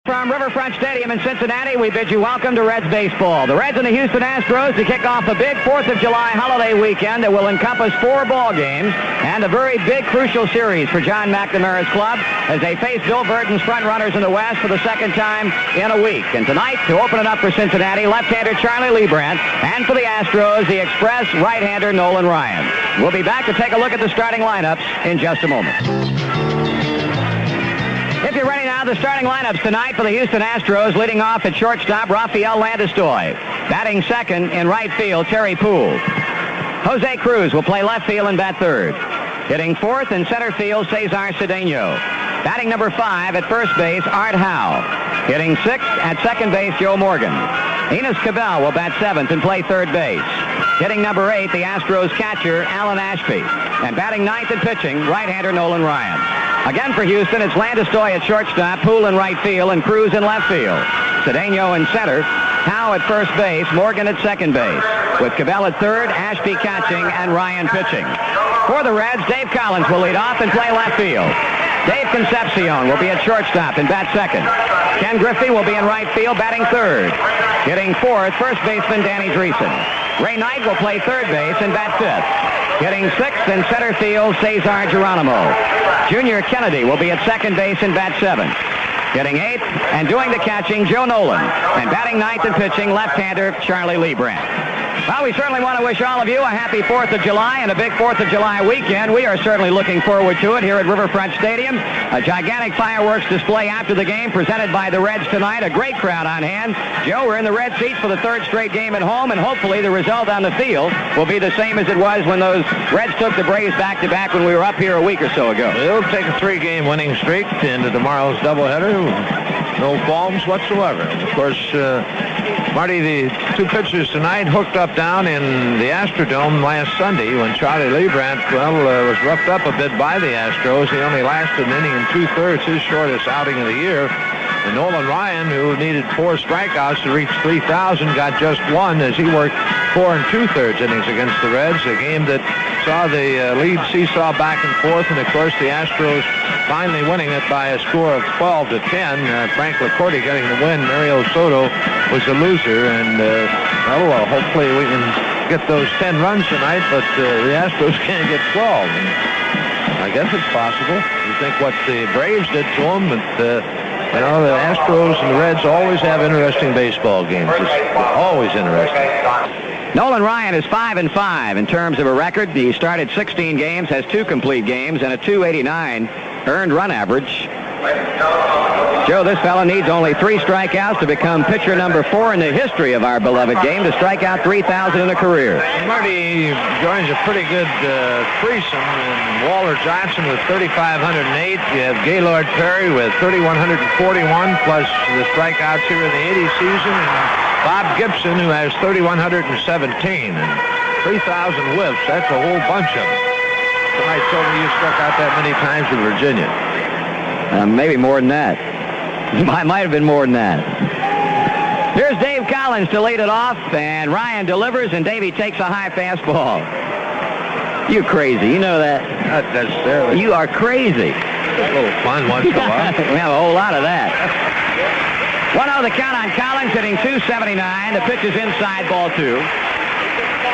From Riverfront Stadium in Cincinnati, we bid you welcome to Reds baseball. The Reds and the Houston Astros to kick off a big 4th of July holiday weekend that will encompass 4 ball games and a very big, crucial series for John McNamara's club as they face Bill Burton's front-runners in the West for the second time in a week. And tonight, to open it up for Cincinnati, left-hander Charlie Leibrandt, and for the Astros, the Express right-hander Nolan Ryan. We'll be back to take a look at the starting lineups in just a moment. If you're ready now, the starting lineups tonight for the Houston Astros, leading off at shortstop, Rafael Landistoi. Batting second in right field, Terry Poole. Jose Cruz will play left field and bat third. Hitting fourth in center field, Cesar Cedeno. Batting number 5 at first base, Art Howe. Hitting sixth at second base, Joe Morgan. Enos Cabell will bat seventh and play third base. Hitting number 8, the Astros catcher, Alan Ashby. And batting ninth and pitching, right-hander Nolan Ryan. Again for Houston, it's Landistoi at shortstop, Poole in right field, and Cruz in left field. Cedeno in center, Howe at first base, Morgan at second base. With Cabell at third, Ashby catching, and Ryan pitching. For the Reds, Dave Collins will lead off and play left field. Dave Concepcion will be at shortstop and bat second. Ken Griffey will be in right field, batting third. Hitting fourth, first baseman Danny Dreesen. Ray Knight will play third base and bat fifth. Hitting sixth in center field, Cesar Geronimo. Junior Kennedy will be at second base and bat seventh. Hitting eighth and doing the catching, Joe Nolan. And batting ninth and pitching, left-hander Charlie Leibrandt. Well, we certainly want to wish all of you a happy 4th of July and a big 4th of July weekend. We are certainly looking forward to it here at Riverfront Stadium. A gigantic fireworks display after the game presented by the Reds tonight. A great crowd on hand. Joe, we're in the Red seats for the third straight game at home, and hopefully the result on the field will be the same as it was when those Reds took the Braves back-to-back when we were up here a week or so ago. They'll take a 3-game winning streak into tomorrow's doubleheader. No qualms whatsoever. Of course, Marty, the 2 pitchers tonight hooked up down in the Astrodome last Sunday when Charlie Leibrandt, was roughed up a bit by the Astros. He only lasted an inning and 2/3, his shortest outing of the year. And Nolan Ryan, who needed 4 strikeouts to reach 3,000, got just 1 as he worked 4 2/3 innings against the Reds. A game that saw the lead seesaw back and forth, and of course the Astros finally winning it by a score of 12-10. Frank Lacorte getting the win. Mario Soto was the loser, and hopefully we can get those 10 runs tonight, but the Astros can't get 12. And I guess it's possible. You think what the Braves did to them, but the Astros and the Reds always have interesting baseball games. It's always interesting. Nolan Ryan is 5-5 in terms of a record. He started 16 games, has 2 complete games, and a .289 earned run average. Joe, this fella needs only 3 strikeouts to become pitcher number 4 in the history of our beloved game to strike out 3,000 in a career. Marty joins a pretty good threesome in Walter Johnson with 3,508. You have Gaylord Perry with 3,141 plus the strikeouts here in the 80 season. And Bob Gibson, who has 3,117 and 3,000 whiffs. That's a whole bunch of them. Somebody told me you struck out that many times in Virginia. Maybe more than that. Might have been more than that. Here's Dave Collins to lead it off, and Ryan delivers, and Davey takes a high fastball. You crazy, you know that. Not necessarily. You are crazy. It's a little fun once in a while. We have a whole lot of that. 1-0 the count on Collins, hitting .279. The pitch is inside, ball 2.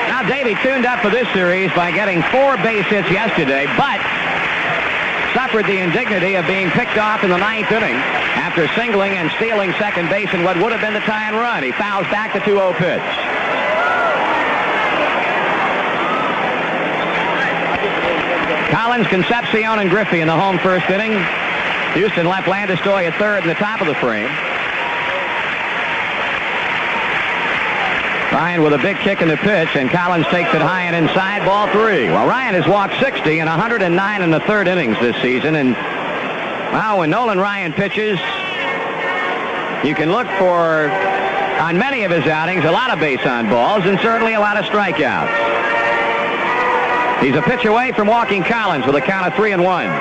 Now Davey tuned up for this series by getting 4 base hits yesterday, but suffered the indignity of being picked off in the 9th inning after singling and stealing second base in what would have been the tie and run. He fouls back the 2-0 pitch. Collins, Concepcion, and Griffey in the home first inning. Houston left Landistoi at third in the top of the frame. Ryan with a big kick in the pitch, and Collins takes it high and inside, ball 3. Well, Ryan has walked 60 and 109 in the 3rd innings this season, and wow, when Nolan Ryan pitches, you can look for, on many of his outings, a lot of base on balls and certainly a lot of strikeouts. He's a pitch away from walking Collins with a count of 3-1.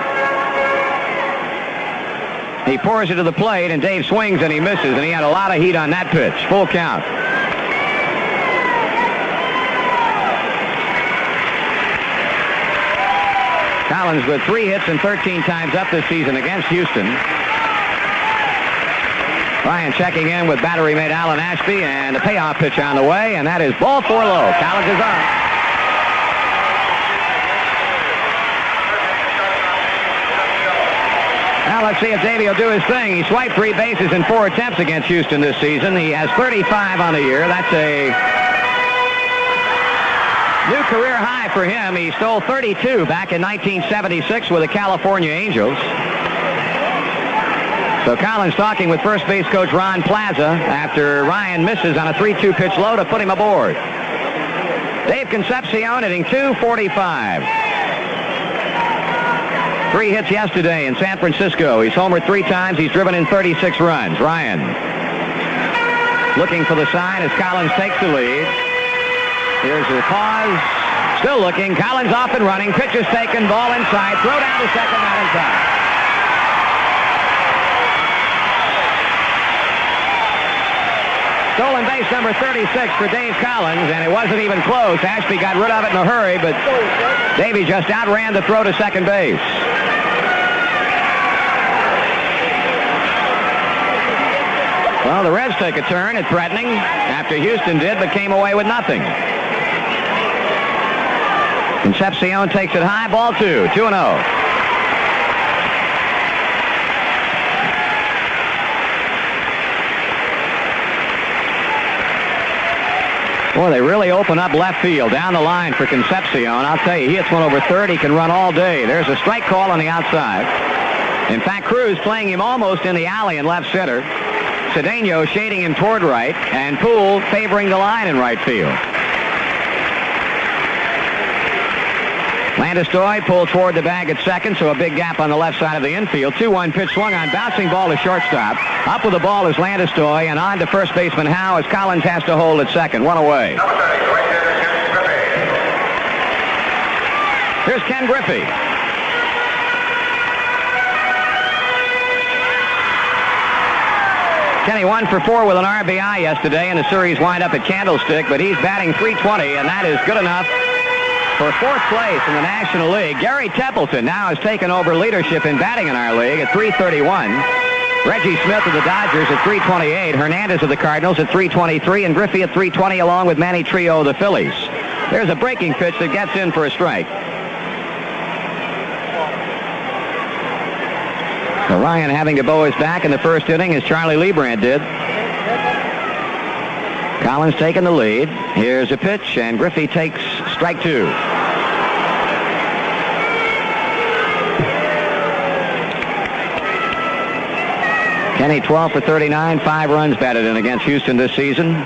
He pours it to the plate, and Dave swings and he misses, and he had a lot of heat on that pitch. Full count. Collins with 3 hits and 13 times up this season against Houston. Ryan checking in with battery mate Alan Ashby, and a payoff pitch on the way, and that is ball 4 low. Collins is on. Now let's see if Davey will do his thing. He swiped 3 bases in 4 attempts against Houston this season. He has 35 on the year. That's a new career high for him. He stole 32 back in 1976 with the California Angels. So Collins talking with first base coach Ron Plaza after Ryan misses on a 3-2 pitch low to put him aboard. Dave Concepcion hitting .245. 3 hits yesterday in San Francisco. He's homered 3 times. He's driven in 36 runs. Ryan looking for the sign as Collins takes the lead. Here's the pause. Still looking. Collins off and running. Pitch is taken. Ball inside. Throw down to second. Not in time. Stolen base number 36 for Dave Collins, and it wasn't even close. Ashby got rid of it in a hurry, but Davey just outran the throw to second base. Well, the Reds take a turn at threatening after Houston did, but came away with nothing. Concepcion takes it high, ball 2, 2-0. Boy, they really open up left field down the line for Concepcion. I'll tell you, he hits one over third. He can run all day. There's a strike call on the outside. In fact, Cruz playing him almost in the alley in left center. Cedeno shading him toward right, and Poole favoring the line in right field. Landestoy pulled toward the bag at second, so a big gap on the left side of the infield. 2-1 pitch swung on, bouncing ball to shortstop. Up with the ball is Landestoy, and on to first baseman Howe as Collins has to hold at second. 1 away. Here's Ken Griffey. Kenny 1 for 4 with an RBI yesterday, and the series wind up at Candlestick, but he's batting .320, and that is good enough for 4th place in the National League. Gary Templeton now has taken over leadership in batting in our league at .331. Reggie Smith of the Dodgers at .328. Hernandez of the Cardinals at .323. And Griffey at .320 along with Manny Trio of the Phillies. There's a breaking pitch that gets in for a strike. So Ryan having to bow his back in the first inning as Charlie Lebrand did. Collins taking the lead. Here's a pitch, and Griffey takes strike 2. Kenny 12 for 39, 5 runs batted in against Houston this season.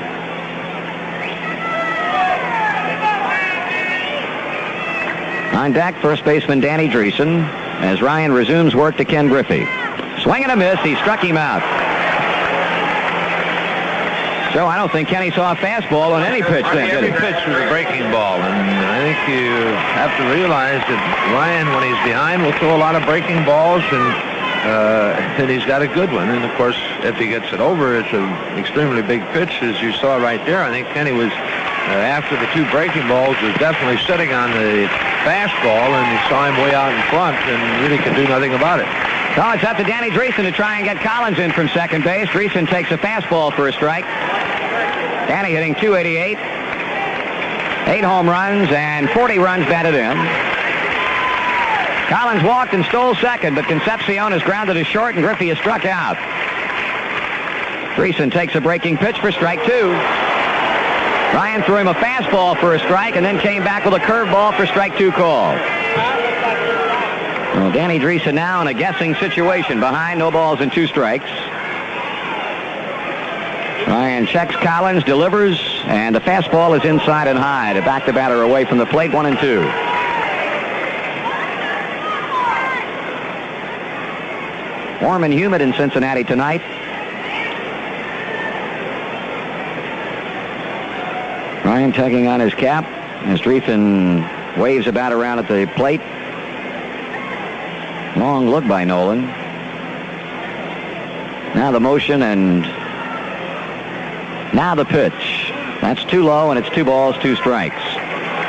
On deck, first baseman Danny Dreesen as Ryan resumes work to Ken Griffey. Swing and a miss. He struck him out. So I don't think Kenny saw a fastball on any pitch then, did he? Every pitch was a breaking ball, and I think you have to realize that Ryan, when he's behind, will throw a lot of breaking balls, and he's got a good one. And, of course, if he gets it over, it's an extremely big pitch, as you saw right there. I think Kenny was, after the 2 breaking balls, was definitely sitting on the fastball, and he saw him way out in front and really could do nothing about it. So it's up to Danny Dreesen to try and get Collins in from second base. Dreesen takes a fastball for a strike. Danny hitting .288. 8 home runs and 40 runs batted in. Collins walked and stole second, but Concepcion is grounded to short, and Griffey is struck out. Dreesen takes a breaking pitch for strike 2. Ryan threw him a fastball for a strike and then came back with a curveball for strike 2 call. Well, Danny Dreesen now in a guessing situation behind, no balls and 2 strikes. Ryan checks Collins, delivers, and the fastball is inside and high to back the batter away from the plate. 1-2. Warm and humid in Cincinnati tonight. Ryan tugging on his cap as Dreesen waves a bat around at the plate. Long look by Nolan. Now the motion, and now the pitch. That's too low, and it's 2 balls, 2 strikes.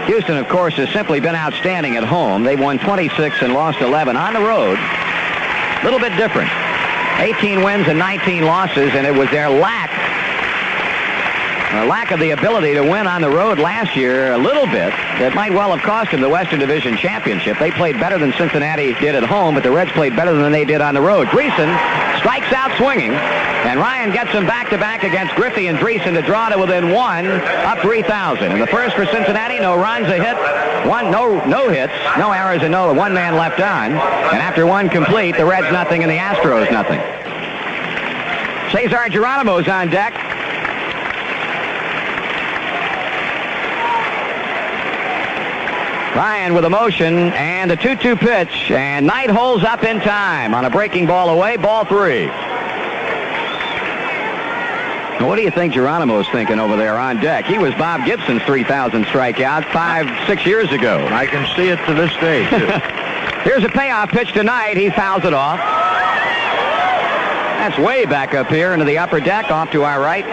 Houston, of course, has simply been outstanding at home. They've won 26 and lost 11. On the road, a little bit different. 18 wins and 19 losses, and it was their lack of the ability to win on the road last year a little bit that might well have cost them the Western Division Championship. They played better than Cincinnati did at home, but the Reds played better than they did on the road. Dreesen strikes out swinging, and Ryan gets them back-to-back against Griffey and Dreesen to draw to within one, up 3,000. In the first for Cincinnati, no runs, a hit, no hits, no errors, and one man left on. And after one complete, the Reds nothing and the Astros nothing. Cesar Geronimo's on deck. Ryan with a motion and a 2-2 pitch, and Knight holds up in time on a breaking ball away, ball 3. What do you think Geronimo's thinking over there on deck? He was Bob Gibson's 3,000 strikeout 5-6 years ago. I can see it to this day, too. Here's a payoff pitch to Knight. He fouls it off. That's way back up here into the upper deck, off to our right.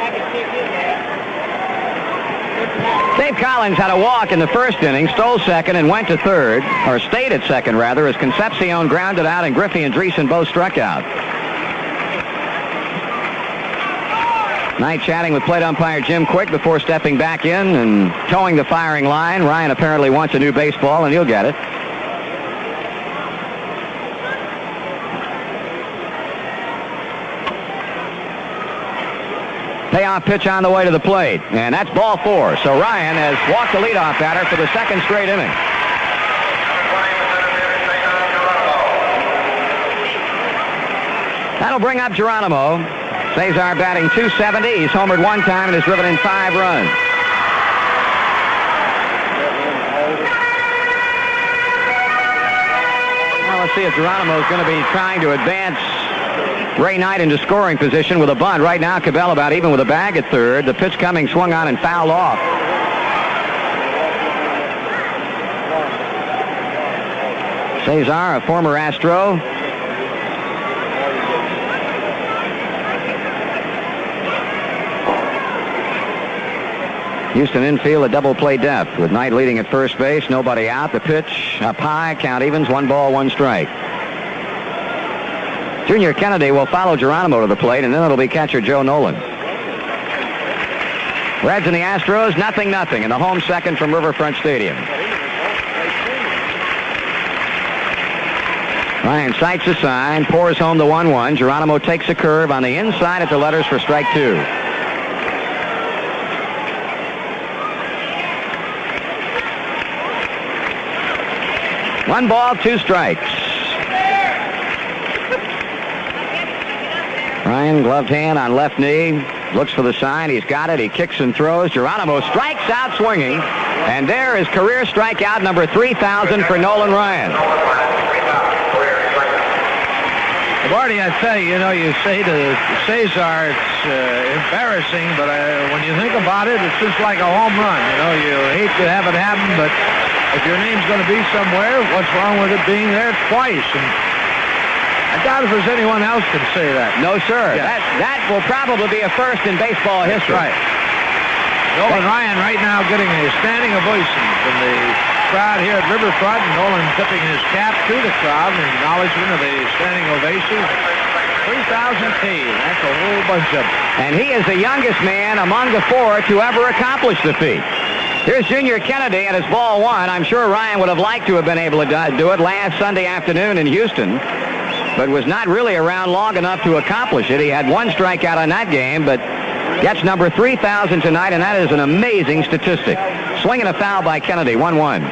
Dave Collins had a walk in the first inning, stole second, and went to third, or stayed at second, rather, as Concepcion grounded out and Griffey and Dreesen both struck out. Knight chatting with plate umpire Jim Quick before stepping back in and towing the firing line. Ryan apparently wants a new baseball, and he'll get it. Payoff pitch on the way to the plate, and that's ball 4. So Ryan has walked the leadoff batter for the second straight inning. That'll bring up Geronimo. Cesar batting .270. He's homered one time and has driven in 5 runs. Well, let's see if Geronimo's going to be trying to advance Ray Knight into scoring position with a bunt. Right now, Cabell about even with a bag at third. The pitch coming, swung on and fouled off. Cesar, a former Astro. Houston infield a double play depth with Knight leading at first base. Nobody out. The pitch up high. Count evens. 1 ball, 1 strike. Junior Kennedy will follow Geronimo to the plate, and then it'll be catcher Joe Nolan. Reds and the Astros, 0-0 in the home second from Riverfront Stadium. Ryan sights a sign, pours home the 1-1. Geronimo takes a curve on the inside at the letters for strike 2. One ball, 2 strikes. Ryan, gloved hand on left knee, looks for the sign. He's got it. He kicks and throws. Geronimo strikes out swinging, and there is career strikeout number 3,000 for Nolan Ryan. Marty, I tell you, you say to Cesar it's embarrassing, but when you think about it, it's just like a home run. You hate to have it happen, but if your name's going to be somewhere, what's wrong with it being there twice? And I doubt if there's anyone else can say that. No, sir. Yeah. That will probably be a first in baseball history. Right. Nolan Ryan right now getting a standing ovation from the crowd here at Riverfront. Nolan tipping his cap to the crowd in acknowledgement of the standing ovation. 3,000 paid. That's a whole bunch of them. And he is the youngest man among the 4 to ever accomplish the feat. Here's Junior Kennedy at his ball 1. I'm sure Ryan would have liked to have been able to do it last Sunday afternoon in Houston, but was not really around long enough to accomplish it. He had 1 strikeout on that game, but gets number 3,000 tonight, and that is an amazing statistic. Swinging a foul by Kennedy, 1-1.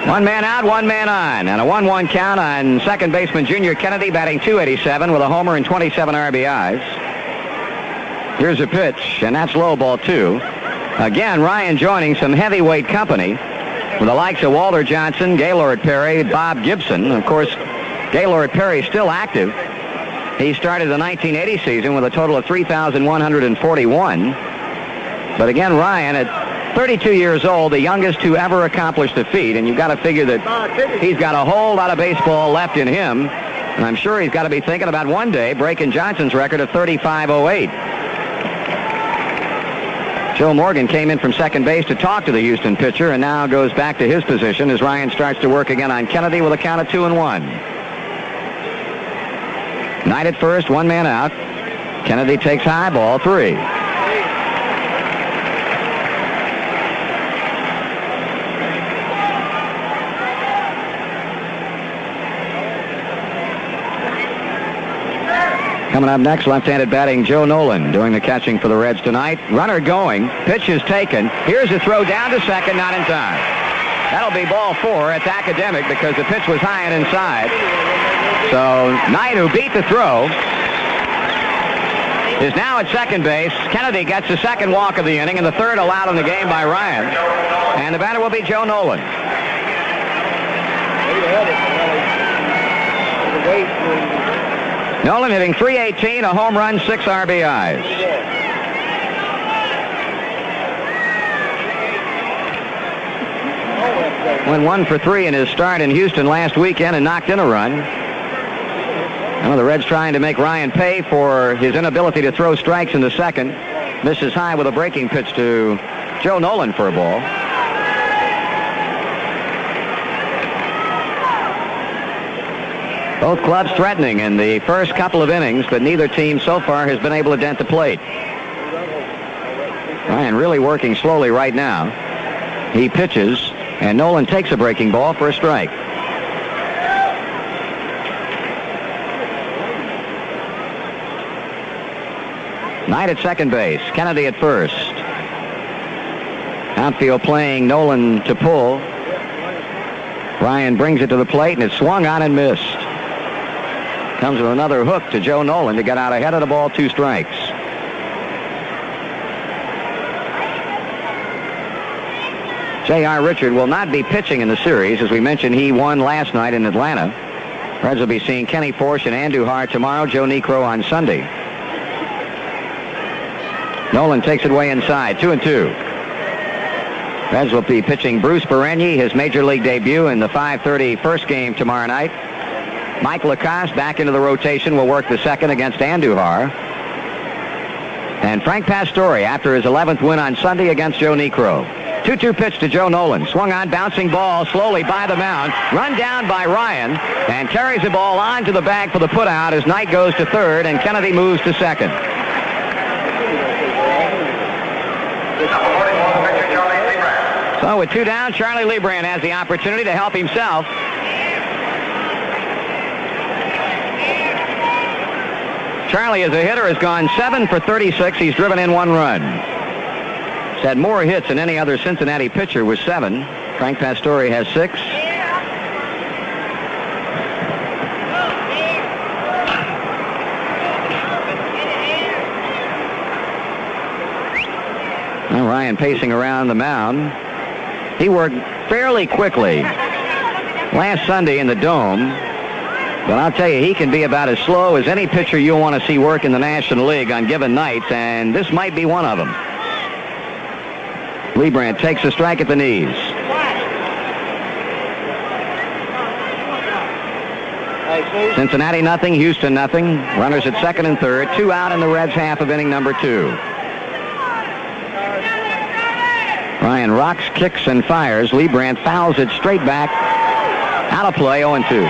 One man out, 1 man on, and a 1-1 count on second baseman Junior Kennedy, batting .287 with a homer and 27 RBIs. Here's a pitch, and that's low, ball 2. Again, Ryan joining some heavyweight company with the likes of Walter Johnson, Gaylord Perry, Bob Gibson. Of course, Gaylord Perry still active. He started the 1980 season with a total of 3,141. But again, Ryan, at 32 years old, the youngest to ever accomplish the feat, and you've got to figure that he's got a whole lot of baseball left in him, and I'm sure he's got to be thinking about one day breaking Johnson's record of 35.08. Joe Morgan came in from second base to talk to the Houston pitcher and now goes back to his position as Ryan starts to work again on Kennedy with a count of 2-1. Knight at first, one man out. Kennedy takes high, ball 3. Coming up next, left-handed batting Joe Nolan doing the catching for the Reds tonight. Runner going, pitch is taken. Here's a throw down to second, not in time. That'll be ball 4. It's academic because the pitch was high and inside. So Knight, who beat the throw, is now at second base. Kennedy gets the second walk of the inning and the third allowed in the game by Ryan. And the batter will be Joe Nolan. Nolan hitting .318, a home run, 6 RBIs. Went 1 for 3 in his start in Houston last weekend and knocked in a run. Well, the Reds trying to make Ryan pay for his inability to throw strikes in the second. Misses high with a breaking pitch to Joe Nolan for a ball. Both clubs threatening in the first couple of innings, but neither team so far has been able to dent the plate. Ryan really working slowly right now. He pitches, and Nolan takes a breaking ball for a strike. Knight at second base, Kennedy at first. Outfield playing Nolan to pull. Ryan brings it to the plate, and it's swung on and missed. Comes with another hook to Joe Nolan to get out ahead of the ball, 2 strikes. J.R. Richard will not be pitching in the series. As we mentioned, he won last night in Atlanta. Reds will be seeing Kenny Forsch and Andujar tomorrow, Joe Niekro on Sunday. Nolan takes it way inside, 2-2. Reds will be pitching Bruce Berenyi, his major league debut in the 5:30 first game tomorrow night. Mike Lacoste back into the rotation will work the second against Andujar. And Frank Pastore after his 11th win on Sunday against Joe Niekro. 2-2 pitch to Joe Nolan. Swung on, bouncing ball slowly by the mound. Run down by Ryan and carries the ball on to the bag for the putout as Knight goes to third and Kennedy moves to second. So with 2 down, Charlie Lebrand has the opportunity to help himself. Charlie, as a hitter, has gone 7 for 36. He's driven in 1 run. He's had more hits than any other Cincinnati pitcher with 7. Frank Pastore has 6. Now Ryan pacing around the mound. He worked fairly quickly last Sunday in the Dome. But I'll tell you, he can be about as slow as any pitcher you'll want to see work in the National League on given nights, and this might be one of them. Lebrand takes a strike at the knees. Cincinnati nothing, Houston nothing. Runners at second and third. 2 out in the Reds' half of inning number 2. Ryan rocks, kicks, and fires. Lebrand fouls it straight back. Out of play, 0-2.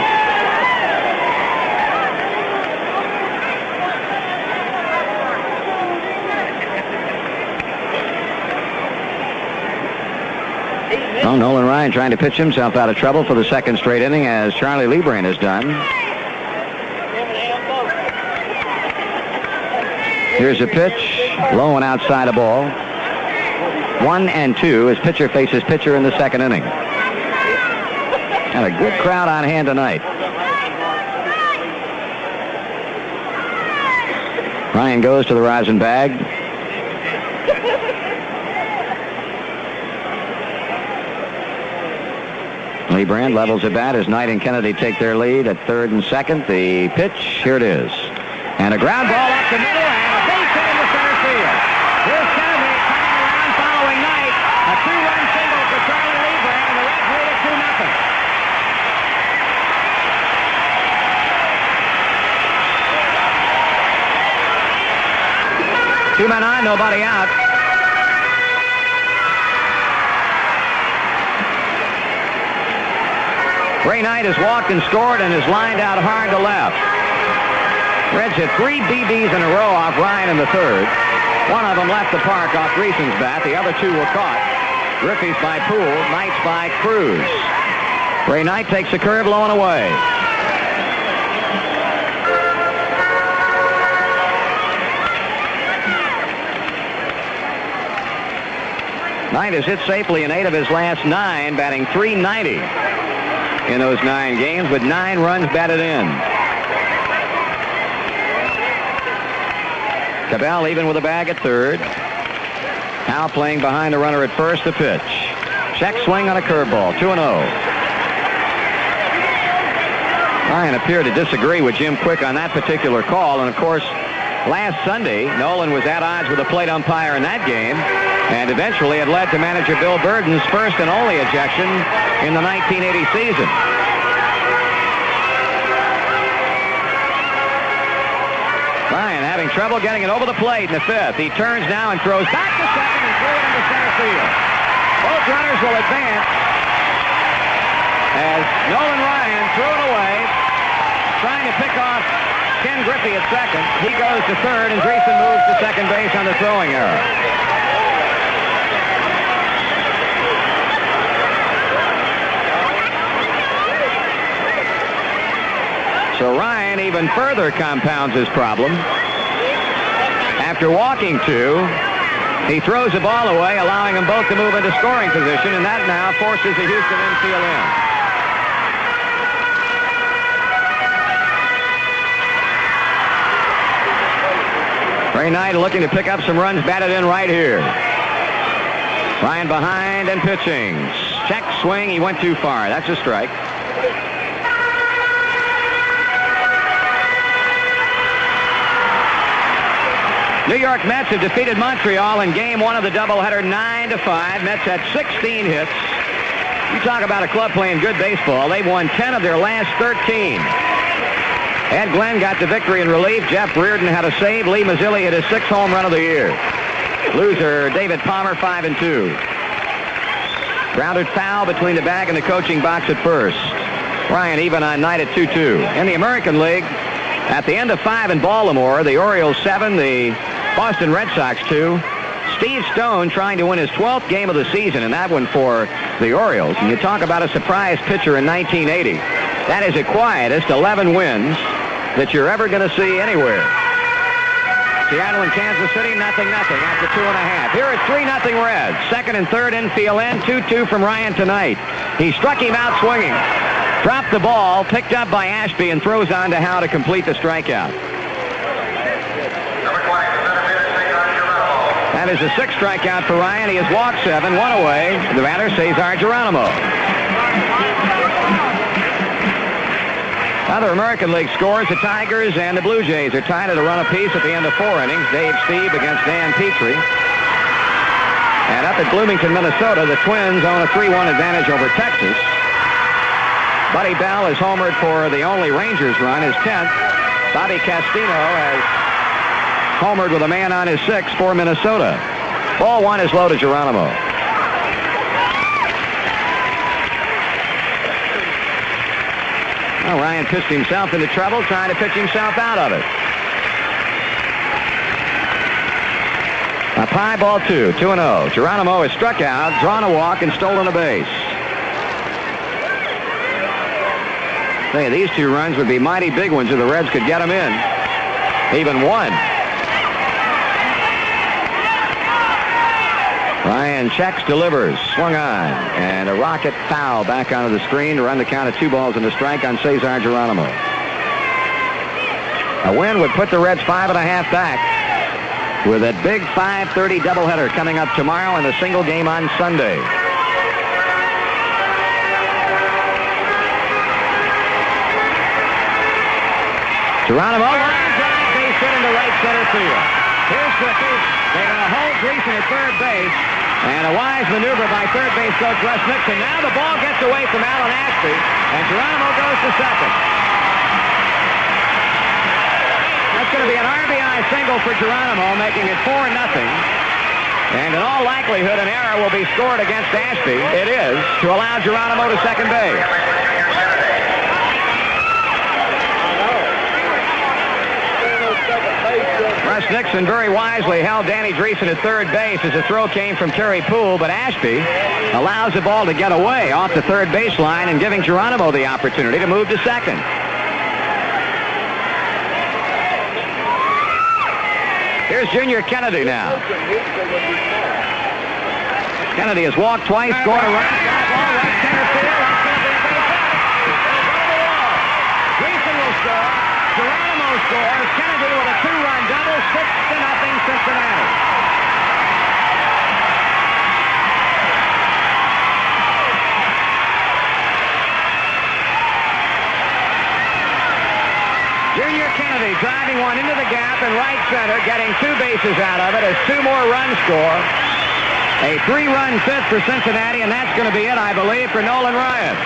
Well, Nolan Ryan trying to pitch himself out of trouble for the second straight inning, as Charlie Lebrand has done. Here's a pitch, low and outside a ball. 1-2 as pitcher faces pitcher in the second inning. And a good crowd on hand tonight. Ryan goes to the rosin bag. Lebrand levels at bat as Knight and Kennedy take their lead at third and second. The pitch, here it is. And a ground ball up the middle and a base hit into center field. Here's Kennedy coming around following Knight. A 2-run single for Charlie Lebrand, and the Reds lead it 2-0. 2 men on, nobody out. Ray Knight has walked and scored and is lined out hard to left. Reds hit 3 BBs in a row off Ryan in the third. One of them left the park off Greason's bat. The other 2 were caught. Griffey's by Poole, Knight's by Cruz. Ray Knight takes a curve low and away. Knight has hit safely in 8 of his last 9, batting .390 in those 9 games with 9 runs batted in. Cabell even with a bag at third. Howe playing behind the runner at first. The pitch. Check swing on a curveball. 2-0. Ryan appeared to disagree with Jim Quick on that particular call. And of course, last Sunday, Nolan was at odds with the plate umpire in that game. And eventually it led to manager Bill Burden's first and only ejection in the 1980 season. Ryan having trouble getting it over the plate in the 5th. He turns now and throws back to second and threw it into center field. Both runners will advance as Nolan Ryan threw it away, trying to pick off Ken Griffey at second. He goes to third, and Greason moves to second base on the throwing error. So Ryan even further compounds his problem. After walking 2, he throws the ball away, allowing them both to move into scoring position, and that now forces the Houston infield in. Ray Knight looking to pick up some runs batted in right here. Ryan behind and pitching. Check swing. He went too far. That's a strike. New York Mets have defeated Montreal in Game 1 of the doubleheader 9-5. Mets had 16 hits. You talk about a club playing good baseball. They've won 10 of their last 13. Ed Glenn got the victory in relief. Jeff Reardon had a save. Lee Mazzilli hit his 6th home run of the year. Loser David Palmer 5-2. Grounded foul between the bag and the coaching box at first. Ryan even on Knight at 2-2. In the American League, at the end of 5 in Baltimore, the Orioles 7, the Boston Red Sox 2. Steve Stone trying to win his 12th game of the season, and that one for the Orioles. And you talk about a surprise pitcher in 1980. That is the quietest 11 wins that you're ever going to see anywhere. Seattle and Kansas City, 0-0 after 2.5. Here it's 3-0 Reds. Second and third infield in, 2-2 from Ryan tonight. He struck him out swinging. Dropped the ball, picked up by Ashby, and throws on to Howe to complete the strikeout. That is the 6th strikeout for Ryan. He has walked 7, 1 away. The batter, Cesar Geronimo. Other American League scores, the Tigers and the Blue Jays are tied at a run apiece at the end of 4 innings. Dave Steve against Dan Petrie. And up at Bloomington, Minnesota, the Twins own a 3-1 advantage over Texas. Buddy Bell has homered for the only Rangers run, his 10th. Bobby Castino has homered with a man on his 6th for Minnesota. Ball 1 is low to Geronimo. Well, Ryan pitched himself into trouble, trying to pitch himself out of it. A high ball 2, 2-0. Geronimo is struck out, drawn a walk, and stolen a base. Hey, these 2 runs would be mighty big ones if the Reds could get them in. Even 1. Ryan checks, delivers, swung on, and a rocket foul back onto the screen to run the count of 2 balls and a strike on Cesar Geronimo. A win would put the Reds 5.5 back with a big 5:30 doubleheader coming up tomorrow and a single game on Sunday. Geronimo line drive, base hit into right center field. Here's Griffey. They're going to hold Greason at third base. And a wise maneuver by third base coach Russ Nixon. Now the ball gets away from Alan Ashby. And Geronimo goes to second. That's going to be an RBI single for Geronimo, making it 4-0. And in all likelihood, an error will be scored against Ashby. It is, to allow Geronimo to second base. Russ Nixon very wisely held Danny Dreesen at third base as the throw came from Terry Poole, but Ashby allows the ball to get away off the third baseline and giving Geronimo the opportunity to move to second. Here's Junior Kennedy now. Kennedy has walked twice, scored a run. Ball right center field. Dreesen will score. Geronimo scores. Kennedy with a 2-run double, 6-0 Cincinnati. Junior Kennedy driving one into the gap in right center, getting 2 bases out of it as 2 more runs score. A 3-run fifth for Cincinnati, and that's going to be it, I believe, for Nolan Ryan.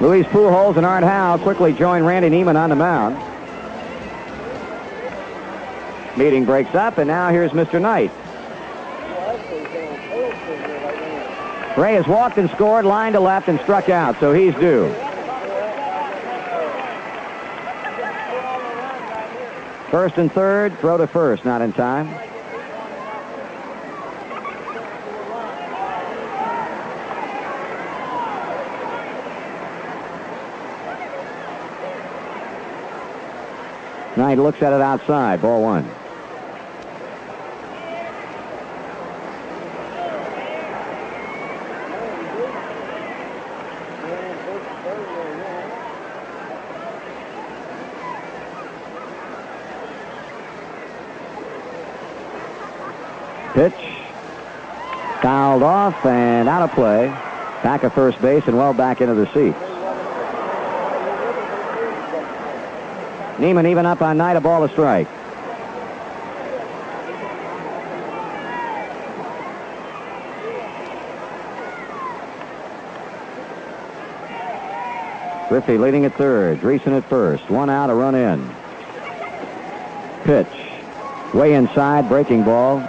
Luis Pujols and Art Howe quickly join Randy Neiman on the mound. Meeting breaks up, and now here's Mr. Knight. Ray has walked and scored, line to left, and struck out, so he's due. First and third, throw to first, not in time. Knight looks at it outside, ball 1. Pitch fouled off and out of play. Back at first base and well back into the seats. Neiman even up on Knight, a ball to strike. Griffey leading at third, Dreesen at first. 1 out, a run in. Pitch way inside, breaking ball.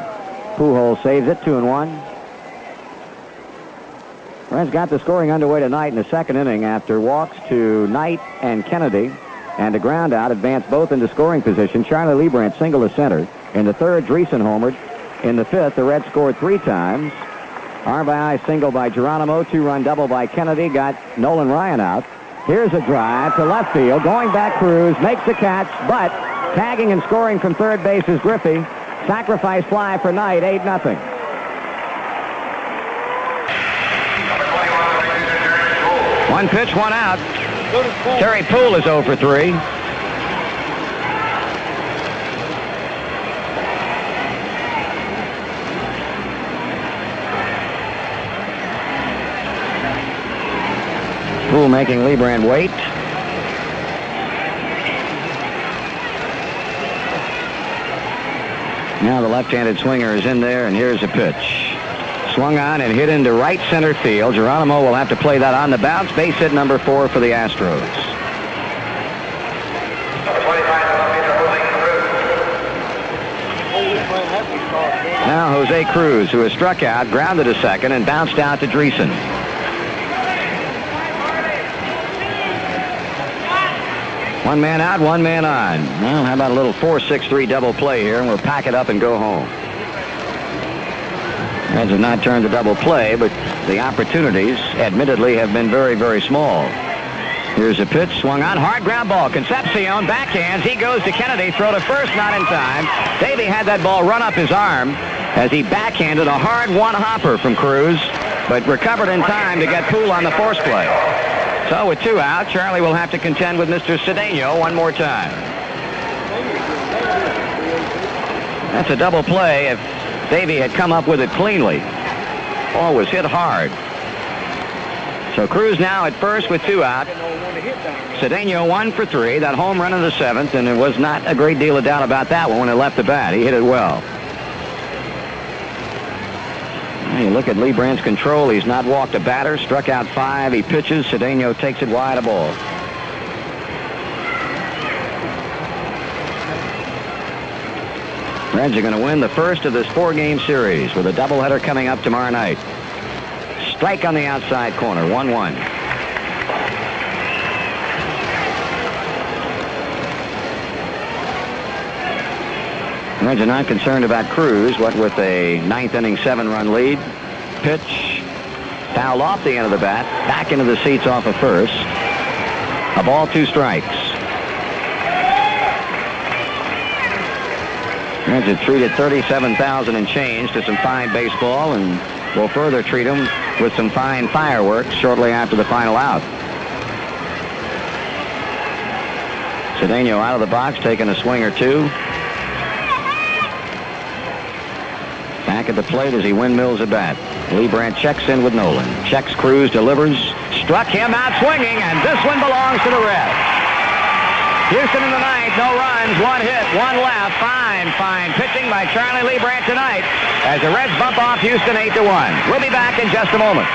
Pujols saves it, 2-1. Reds got the scoring underway tonight in the second inning after walks to Knight and Kennedy and a ground out advanced both into scoring position. Charlie Leibrandt single to center. In the third, Dreesen homered. In the fifth, the Reds scored 3 times. RBI single by Geronimo, 2-run double by Kennedy, got Nolan Ryan out. Here's a drive to left field. Going back, Cruz makes the catch, but tagging and scoring from third base is Griffey. Sacrifice fly for Knight, 8-0. One pitch, 1 out. Terry Poole is 0 for 3. Poole making Leibrandt wait. Now the left-handed swinger is in there, and here's a pitch. Swung on and hit into right center field. Geronimo will have to play that on the bounce. Base hit number 4 for the Astros. Now Jose Cruz, who has struck out, grounded to second, and bounced out to Dreesen. One man out, one man on. Well, how about a little 4-6-3 double play here, and we'll pack it up and go home. Reds have not turned the double play, but the opportunities, admittedly, have been very, very small. Here's a pitch, swung on, hard ground ball. Concepcion backhands. He goes to Kennedy, throw to first, not in time. Davey had that ball run up his arm as he backhanded a hard one-hopper from Cruz, but recovered in time to get Poole on the force play. So with 2 out, Charlie will have to contend with Mr. Cedeno one more time. That's a double play if Davey had come up with it cleanly. Ball was hit hard. So Cruz now at first with 2 out. Cedeno 1 for 3. That home run in the 7th, and there was not a great deal of doubt about that one when it left the bat. He hit it well. You look at Leibrandt's control. He's not walked a batter, struck out 5. He pitches. Cedeno takes it wide, a ball. Reds are going to win the first of this 4-game series with a doubleheader coming up tomorrow night. Strike on the outside corner, 1-1. Reds are not concerned about Cruz. What with a ninth inning 7-run lead. Pitch fouled off the end of the bat. Back into the seats off of first. A ball, 2 strikes. Reds have treated 37,000 and change to some fine baseball, and will further treat them with some fine fireworks shortly after the final out. Cedeno out of the box, taking a swing or two. Back at the plate as he windmills a bat. Leibrandt checks in with Nolan. Checks, Cruz, delivers. Struck him out swinging, and this one belongs to the Reds. Houston in the ninth, no runs, 1 hit, 1 left. Fine pitching by Charlie Leibrandt tonight as the Reds bump off Houston 8-1. We'll be back in just a moment.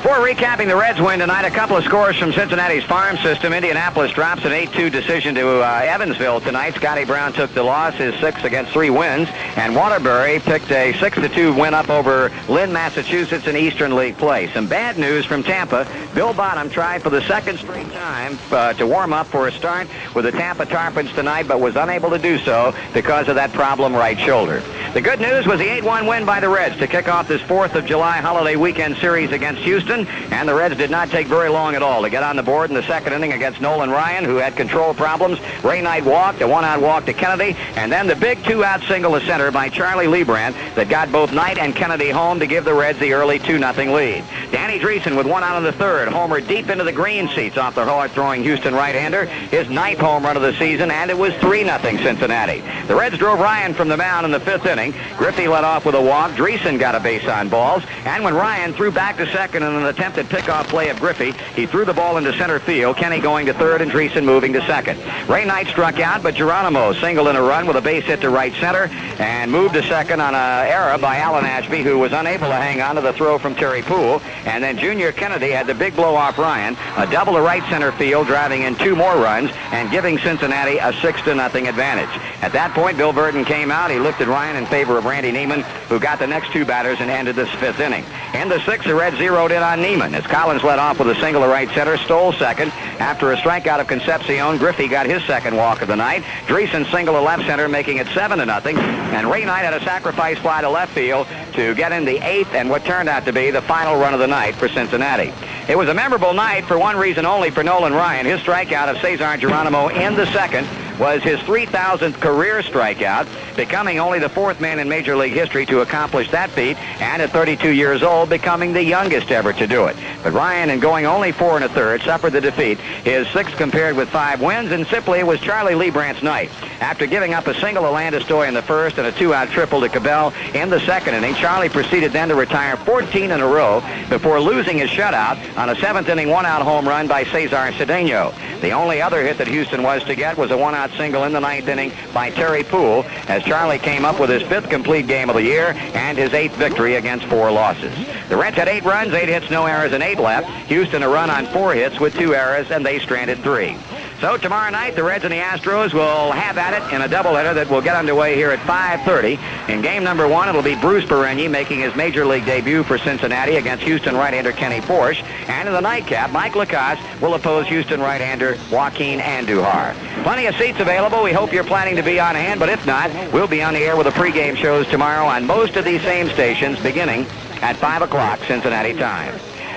Before recapping the Reds win tonight, a couple of scores from Cincinnati's farm system. Indianapolis drops an 8-2 decision to Evansville tonight. Scotty Brown took the loss, his 6 against 3 wins. And Waterbury picked a 6-2 win up over Lynn, Massachusetts in Eastern League play. Some bad news from Tampa. Bill Bottom tried for the 2nd straight time to warm up for a start with the Tampa Tarpons tonight, but was unable to do so because of that problem right shoulder. The good news was the 8-1 win by the Reds to kick off this 4th of July holiday weekend series against Houston. And the Reds did not take very long at all to get on the board in the 2nd inning against Nolan Ryan, who had control problems. Ray Knight walked, a 1-out walk to Kennedy, and then the big 2-out single to center by Charlie Leibrandt that got both Knight and Kennedy home to give the Reds the early 2-0 lead. Danny Dreesen with 1 out in the 3rd, homer deep into the green seats off the hard-throwing Houston right-hander, his 9th home run of the season, and it was 3-0 Cincinnati. The Reds drove Ryan from the mound in the 5th inning. Griffey led off with a walk. Dreesen got a base on balls, and when Ryan threw back to second in an attempted pickoff play of Griffey, he threw the ball into center field, Kenny going to 3rd and Dreesen moving to 2nd. Ray Knight struck out, but Geronimo singled in a run with a base hit to right center and moved to 2nd on an error by Alan Ashby, who was unable to hang on to the throw from Terry Poole. And then Junior Kennedy had the big blow off Ryan, a double to right center field, driving in 2 more runs and giving Cincinnati a 6-0 advantage. At that point, Bill Burton came out. He lifted Ryan in favor of Randy Neiman, who got the next 2 batters and ended this 5th inning. In the 6th, the Reds zeroed in on Neiman as Collins led off with a single to right center, stole 2nd. After a strikeout of Concepcion, Griffey got his 2nd walk of the night. Dreesen single to left center, making it 7-0. And Ray Knight had a sacrifice fly to left field to get in the 8th and what turned out to be the final run of the night for Cincinnati. It was a memorable night for one reason only for Nolan Ryan. His strikeout of Cesar Geronimo in the 2nd was his 3,000th career strikeout, becoming only the 4th man in Major League history to accomplish that feat, and at 32 years old, becoming the youngest ever to do it. But Ryan, in going only 4 1/3, suffered the defeat, his 6th compared with 5 wins, and simply it was Charlie Leibrandt's night. After giving up a single to Landis-Stoy in the 1st and a 2-out triple to Cabell in the 2nd inning, Charlie proceeded then to retire 14 in a row before losing his shutout on a 7th inning 1-out home run by Cesar Cedeno. The only other hit that Houston was to get was a 1-out single in the 9th inning by Terry Poole as Charlie came up with his 5th complete game of the year and his 8th victory against 4 losses. The Reds had 8 runs, 8 hits, no errors, and 8 left. Houston a run on 4 hits with 2 errors, and they stranded 3. So tomorrow night, the Reds and the Astros will have at it in a doubleheader that will get underway here at 5:30. In game number 1, it'll be Bruce Perenni making his Major League debut for Cincinnati against Houston right-hander Kenny Porsche. And in the nightcap, Mike Lacasse will oppose Houston right-hander Joaquin Andujar. Plenty of seats available. We hope you're planning to be on hand, but if not, we'll be on the air with the pregame shows tomorrow on most of these same stations beginning at 5 o'clock Cincinnati time.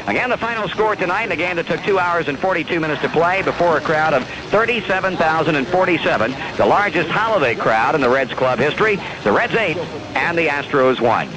Again, the final score tonight in a game that took 2 hours and 42 minutes to play before a crowd of 37,047, the largest holiday crowd in the Reds club history. The Reds 8 and the Astros 1.